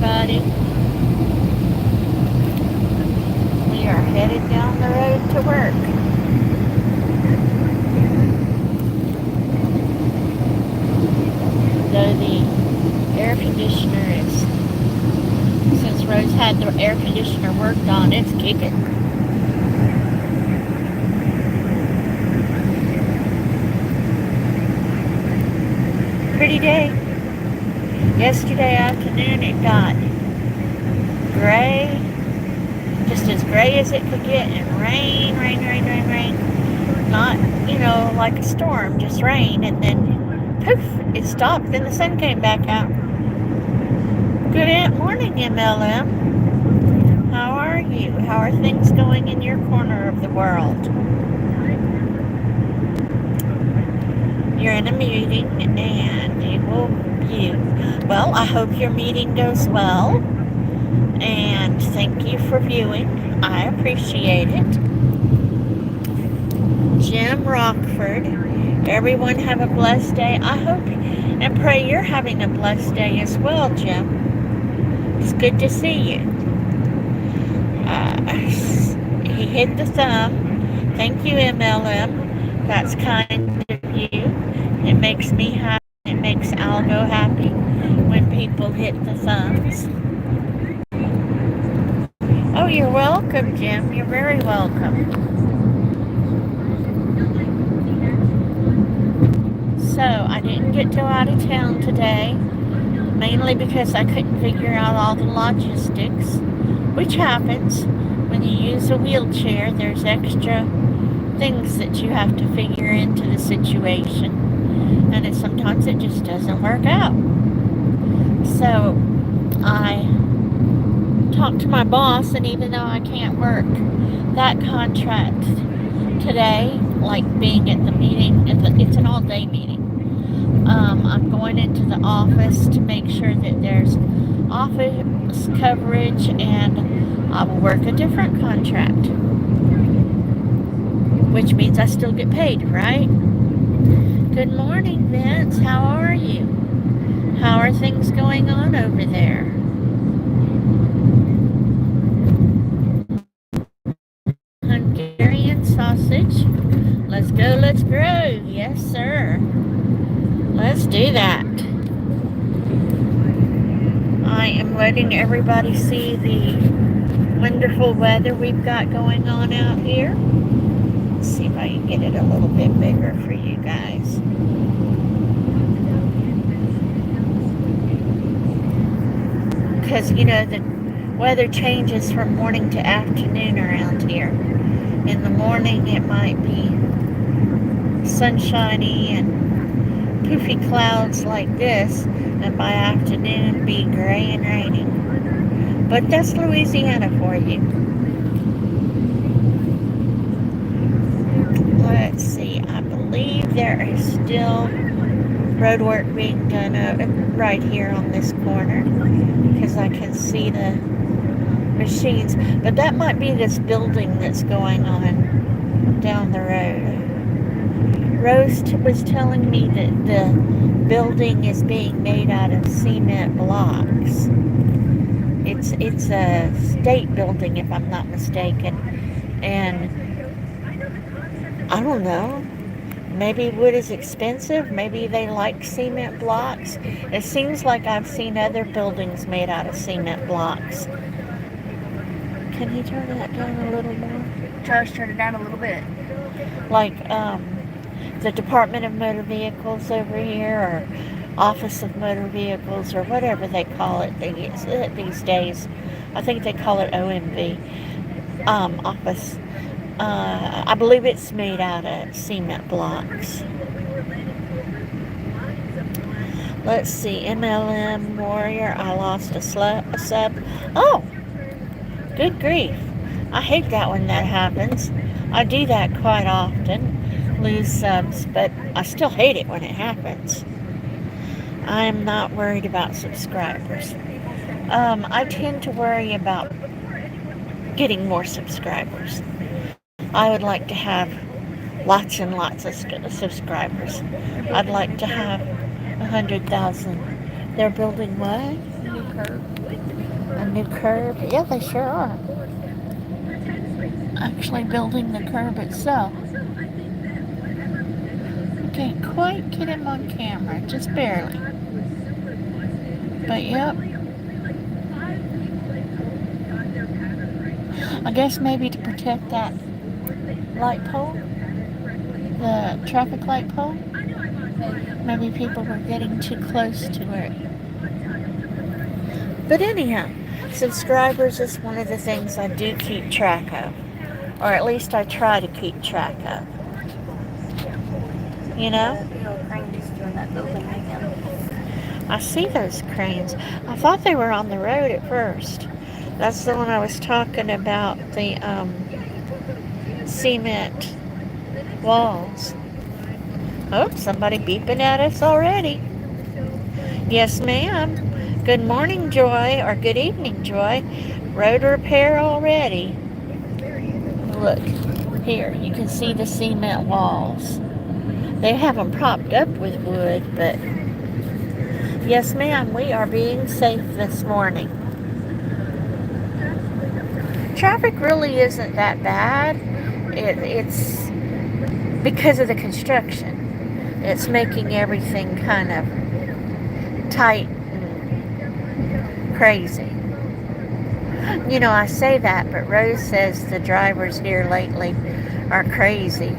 everybody. We are headed down the road to work. Though the air conditioner is, since Rose had the air conditioner worked on, it's kicking. Pretty day. Yesterday afternoon it got gray, just as gray as it could get, and rain. Not, like a storm, just rain, and then poof, it stopped, then the sun came back out. Good morning, MLM. How are you? How are things going in your corner of the world? You're in a meeting, and well, I hope your meeting goes well, and thank you for viewing. I appreciate it. Jim Rockford, everyone have a blessed day. I hope and pray you're having a blessed day as well, Jim. It's good to see you. He hit the thumb. Thank you, MLM. That's kind of you. It makes me happy. It makes Algo happy when people hit the thumbs. Oh, you're welcome, Jim. You're very welcome. So, I didn't get to go out of town today, mainly because I couldn't figure out all the logistics, which happens when you use a wheelchair. There's extra things that you have to figure into the situation, and sometimes it just doesn't work out. So I talked to my boss, and even though I can't work that contract today, like being at the meeting, it's an all-day meeting, I'm going into the office to make sure that there's office coverage, and I will work a different contract, which means I still get paid, right? Good morning, Vince. How are you? How are things going on over there? Hungarian sausage. Let's go, let's grow. Yes, sir. Let's do that. I am letting everybody see the wonderful weather we've got going on out here. Let's see if I can get it a little bit bigger for you guys. Because, the weather changes from morning to afternoon around here. In the morning it might be sunshiny and poofy clouds like this, and by afternoon be gray and raining. But that's Louisiana for you. Let's see, I believe there is still road work being done right here on this corner, because I can see the machines, but that might be this building that's going on down the road. Rose was telling me that the building is being made out of cement blocks. It's a state building, if I'm not mistaken, and I don't know. Maybe wood is expensive. Maybe they like cement blocks. It seems like I've seen other buildings made out of cement blocks. Can you turn that down a little more? Try to turn it down a little bit. Like the Department of Motor Vehicles over here, or Office of Motor Vehicles, or whatever they call it these days. I think they call it OMV. Office. I believe it's made out of cement blocks. Let's see, MLM Warrior, I lost a sub. Oh, good grief. I hate that when that happens. I do that quite often, lose subs, but I still hate it when it happens. I am not worried about subscribers. I tend to worry about getting more subscribers. I would like to have lots and lots of subscribers. I'd like to have 100,000 They're building what? New curb. A new curb? Yeah, they sure are. Actually building the curb itself. Can't quite get him on camera, just barely. But yep, I guess maybe to protect that light pole, the traffic light pole. Maybe. Maybe people were getting too close to it. But anyhow, subscribers is one of the things I do keep track of. Or at least I try to keep track of. You know? The little cranes doing that building again. I see those cranes. I thought they were on the road at first. That's the one I was talking about, the cement walls. Oh, somebody beeping at us already. Yes, ma'am. Good morning, Joy, or good evening, Joy. Road repair already. Look, here, you can see the cement walls. They have them propped up with wood, but yes, ma'am, we are being safe this morning. Traffic really isn't that bad. It's because of the construction. It's making everything kind of tight and crazy. You know, I say that, but Rose says the drivers here lately are crazy.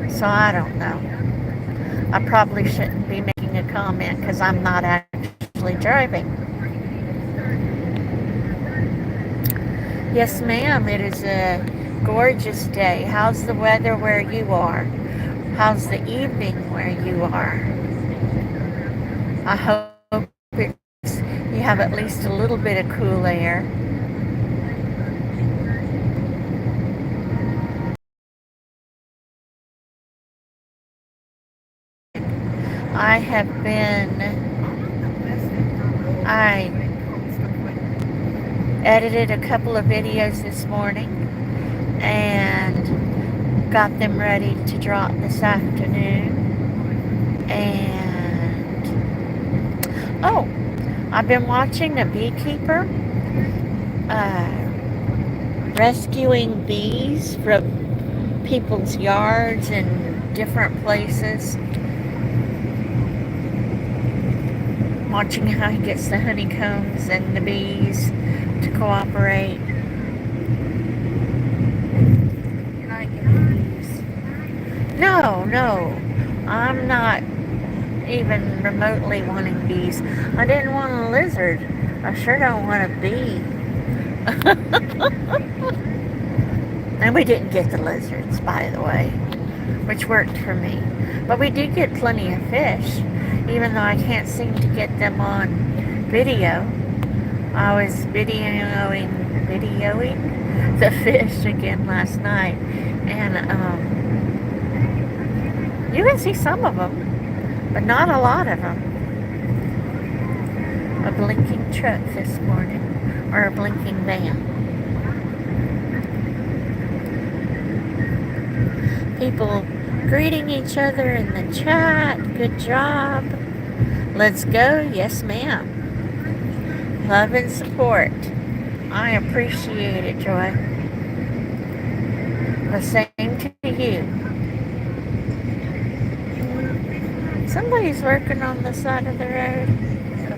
So I don't know. I probably shouldn't be making a comment because I'm not actually driving. Yes, ma'am, it is a gorgeous day. How's the weather where you are? How's the evening where you are? I hope you have at least a little bit of cool air. I have been, I edited a couple of videos this morning and got them ready to drop this afternoon. And, oh, I've been watching the Beekeeper, rescuing bees from people's yards and different places. Watching how he gets the honeycombs and the bees to cooperate. You're not getting bees. No, I'm not even remotely wanting bees. I didn't want a lizard. I sure don't want a bee. And we didn't get the lizards, by the way, which worked for me. But we did get plenty of fish, even though I can't seem to get them on video. I was videoing the fish again last night, and you can see some of them, but not a lot of them. A blinking truck this morning, or a blinking van. People greeting each other in the chat. Good job. Let's go. Yes, ma'am. Love and support. I appreciate it, Joy. The same to you. Somebody's working on the side of the road. Is it a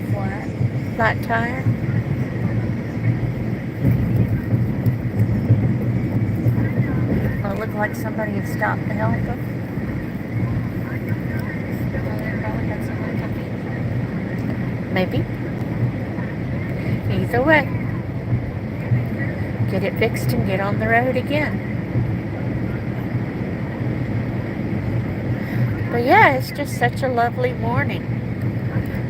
Flat tire. Well, it looked like somebody had stopped to help them. Maybe. Either way, get it fixed and get on the road again. But yeah, it's just such a lovely morning.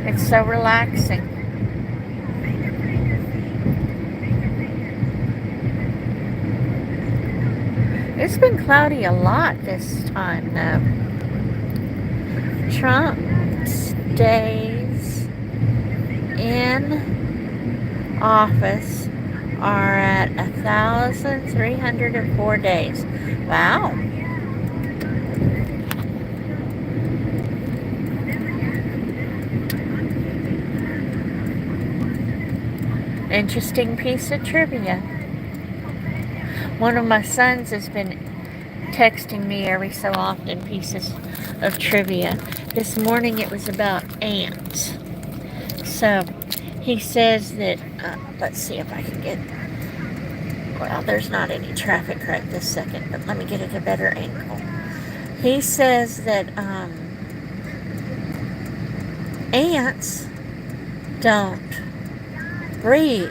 It's so relaxing. It's been cloudy a lot this time, though. Trump stays in office are at 1,304 days. Wow. Interesting piece of trivia. One of my sons has been texting me every so often pieces of trivia. This morning it was about ants. So he says that, let's see if I can get, well, there's not any traffic right this second, but let me get at a better angle. He says that ants don't breathe.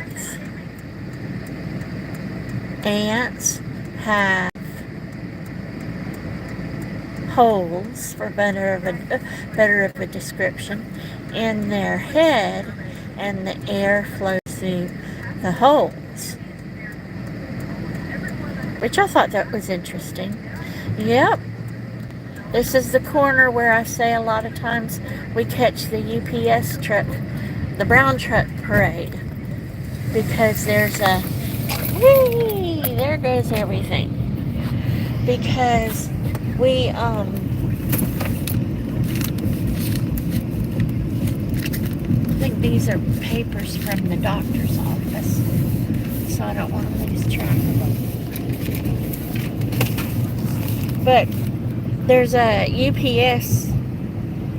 Ants have holes, for better of a description, in their head, and the air flows through the holes, which I thought that was interesting. Yep, this is the corner where I say a lot of times we catch the UPS truck, the brown truck parade, because there's a, whee, there goes everything. Because we, I think these are papers from the doctor's office, so I don't want to lose track of them. But there's a UPS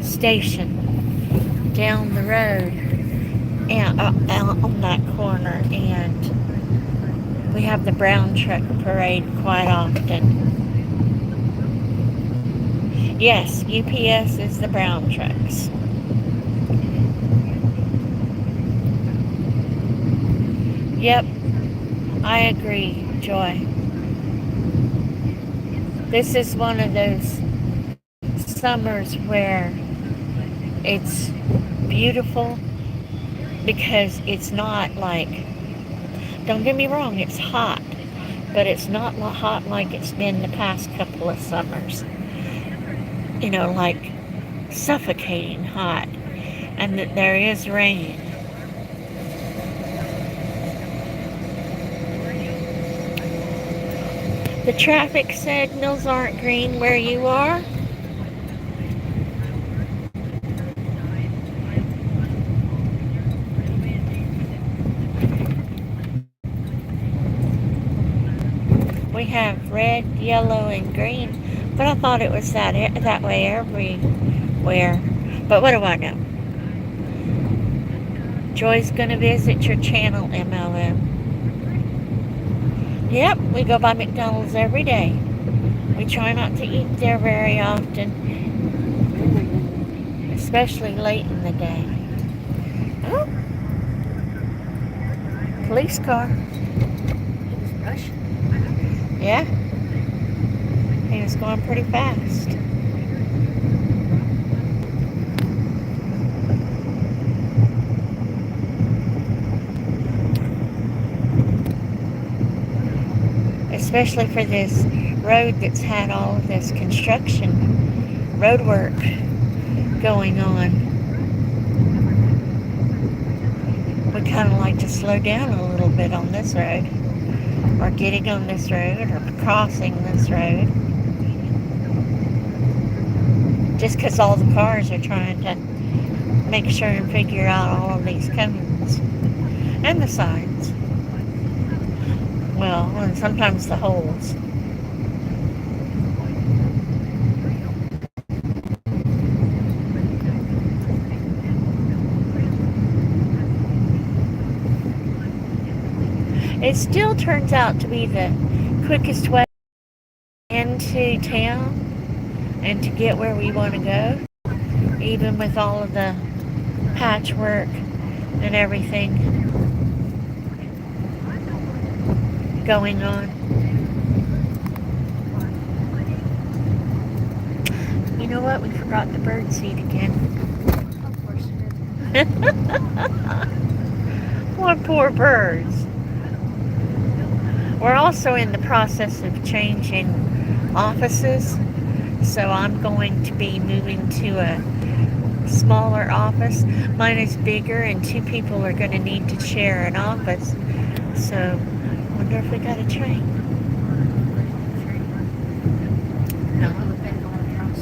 station down the road and out on that corner, and we have the brown truck parade quite often. Yes, UPS is the brown trucks. Yep, I agree, Joy. This is one of those summers where it's beautiful because it's not like, don't get me wrong, it's hot, but it's not hot like it's been the past couple of summers. You know, like suffocating hot, and that there is rain. The traffic signals aren't green where you are. We have red, yellow, and green, but I thought it was that way everywhere. But what do I know? Joy's gonna visit your channel, MLM. Yep, we go by McDonald's every day. We try not to eat there very often, especially late in the day. Oh, police car. He was rushing. Yeah, he was going pretty fast. Especially for this road that's had all of this construction, road work going on. We kind of like to slow down a little bit on this road, or getting on this road, or crossing this road. Just because all the cars are trying to make sure and figure out all of these cones and the signs. Well, and sometimes the holes. It still turns out to be the quickest way into town and to get where we want to go, even with all of the patchwork and everything going on. You know what? We forgot the bird seed again. Of course you did. Poor, poor birds. We're also in the process of changing offices, so I'm going to be moving to a smaller office. Mine is bigger, and two people are going to need to share an office. So, I wonder if we got a train. No. We've been going across.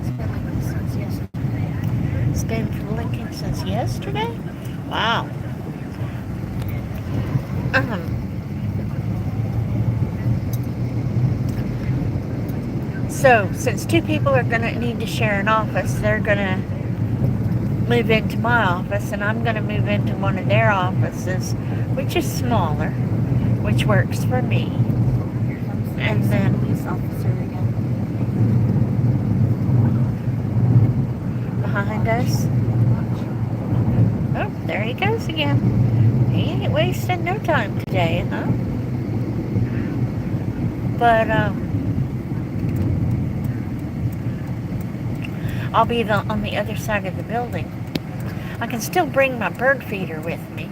It's been like this since yesterday. It's been from Lincoln since yesterday? Wow. So, since two people are going to need to share an office, they're going to move into my office, and I'm going to move into one of their offices, which is smaller, which works for me. Here comes the And then police officer again. behind us, oh, there he goes again. He ain't wasting no time today, huh? But, I'll be on the other side of the building. I can still bring my bird feeder with me.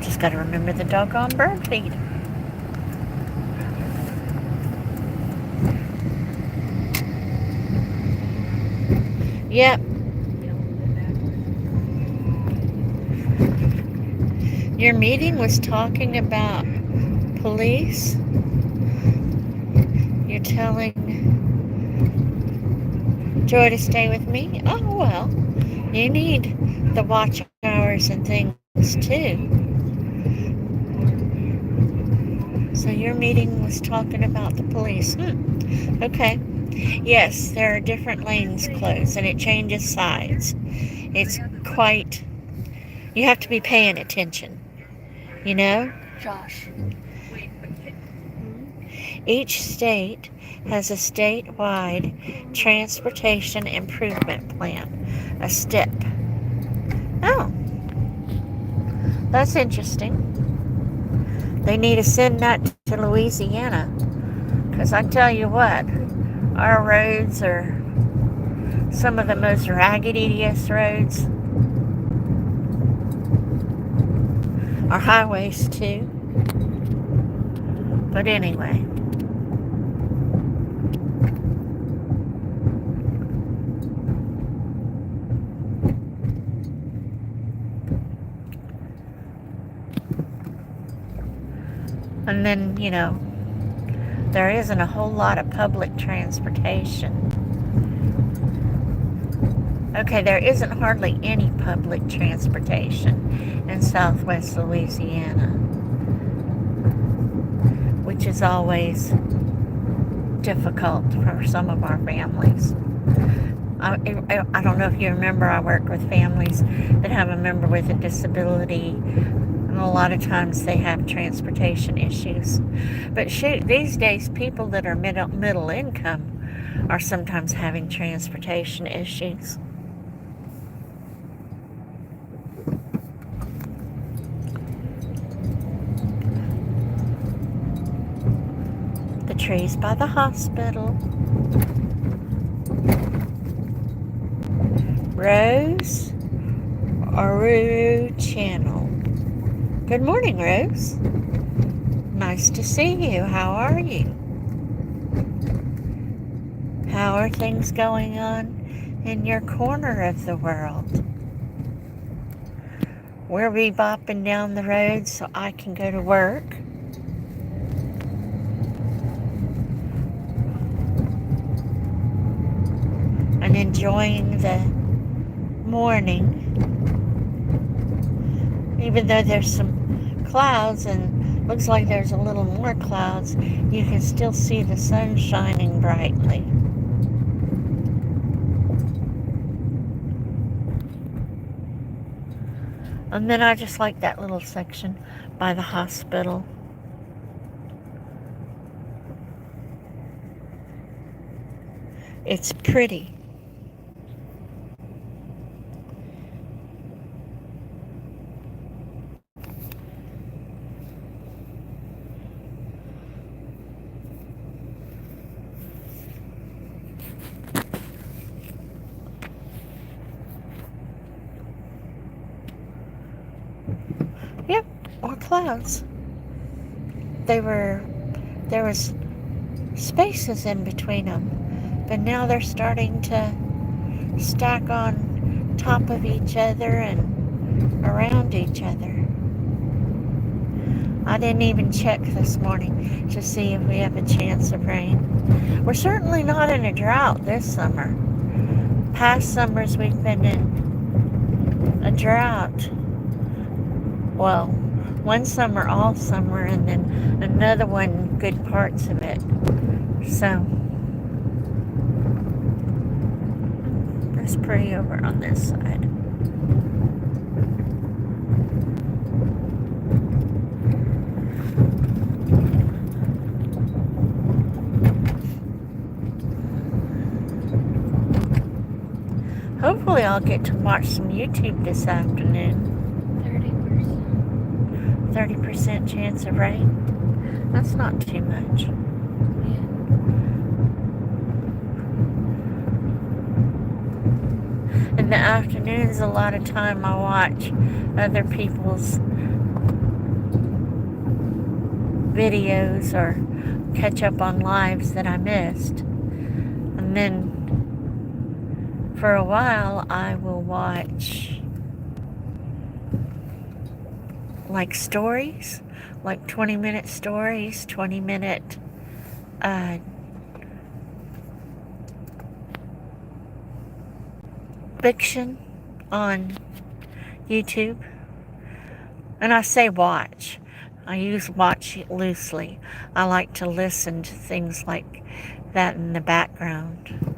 Just gotta remember the doggone bird feed. Yep. Your meeting was talking about police. You're telling Joy to stay with me? Oh, well, you need the watch hours and things too. So your meeting was talking about the police. Okay. Yes, there are different lanes closed and it changes sides. It's quite, you have to be paying attention, you know? Josh. Each state has a statewide transportation improvement plan, a STIP. Oh, that's interesting. They need to send that to Louisiana, because I tell you what, our roads are some of the most raggediest roads. Our highways too. But anyway. And then, there isn't a whole lot of public transportation. Okay, there isn't hardly any public transportation in southwest Louisiana, which is always difficult for some of our families. I don't know if you remember, I work with families that have a member with a disability, and a lot of times they have transportation issues. But shoot, these days people that are middle income are sometimes having transportation issues. The trees by the hospital. Rose Aru Channel. Good morning, Rose. Nice to see you. How are you? How are things going on in your corner of the world? We're bebopping down the road so I can go to work. And enjoying the morning. Even though there's some clouds and looks like there's a little more clouds, you can still see the sun shining brightly. And then I just like that little section by the hospital. It's pretty. Yep, more clouds. There was spaces in between them, but now they're starting to stack on top of each other and around each other. I didn't even check this morning to see if we have a chance of rain. We're certainly not in a drought this summer. Past summers we've been in a drought. Well, One summer, all summer, and then another one, good parts of it. So, it's pretty over on this side. Hopefully I'll get to watch some YouTube this afternoon. 30% chance of rain. That's not too much. Yeah. In the afternoons, a lot of time I watch other people's videos or catch up on lives that I missed. And then for a while, I will watch like stories, like 20-minute stories, 20-minute fiction on YouTube. And I say watch. I use watch loosely. I like to listen to things like that in the background.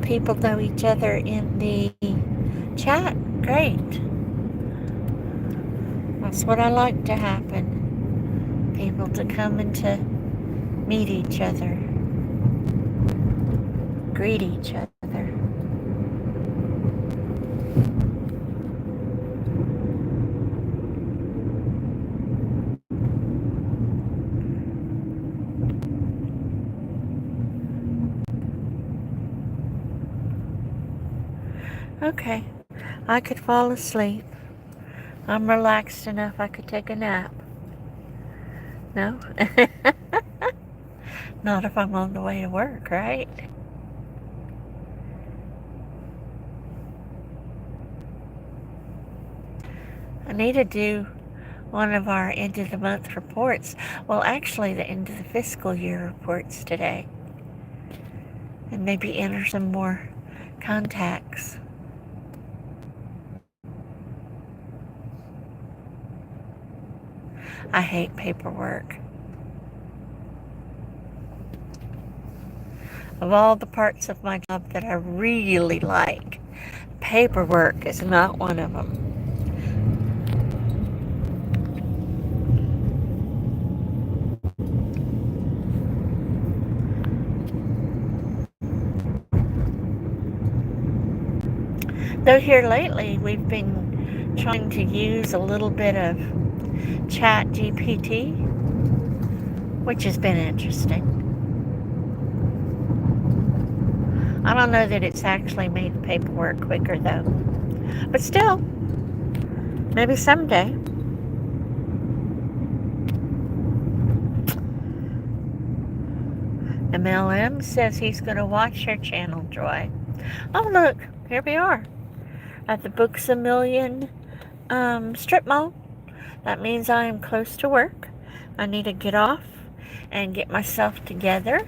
People know each other in the chat. Great. That's what I like to happen. People to come and to meet each other, greet each other. Okay, I could fall asleep. I'm relaxed enough I could take a nap. No? Not if I'm on the way to work, right? I need to do one of our end of the month reports. Well, actually, the end of the fiscal year reports today. And maybe enter some more contacts. I hate paperwork. Of all the parts of my job that I really like, paperwork is not one of them. Though here lately we've been trying to use a little bit of Chat GPT, which has been interesting. I don't know that it's actually made the paperwork quicker though. But still, maybe someday. MLM says he's going to watch your channel, Joy. Oh, look, here we are at the Books A Million strip mall. That means I am close to work. I need to get off and get myself together.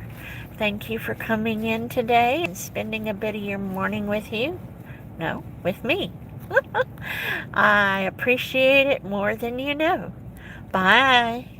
Thank you for coming in today and spending a bit of your morning with you. No, with me. I appreciate it more than you know. Bye.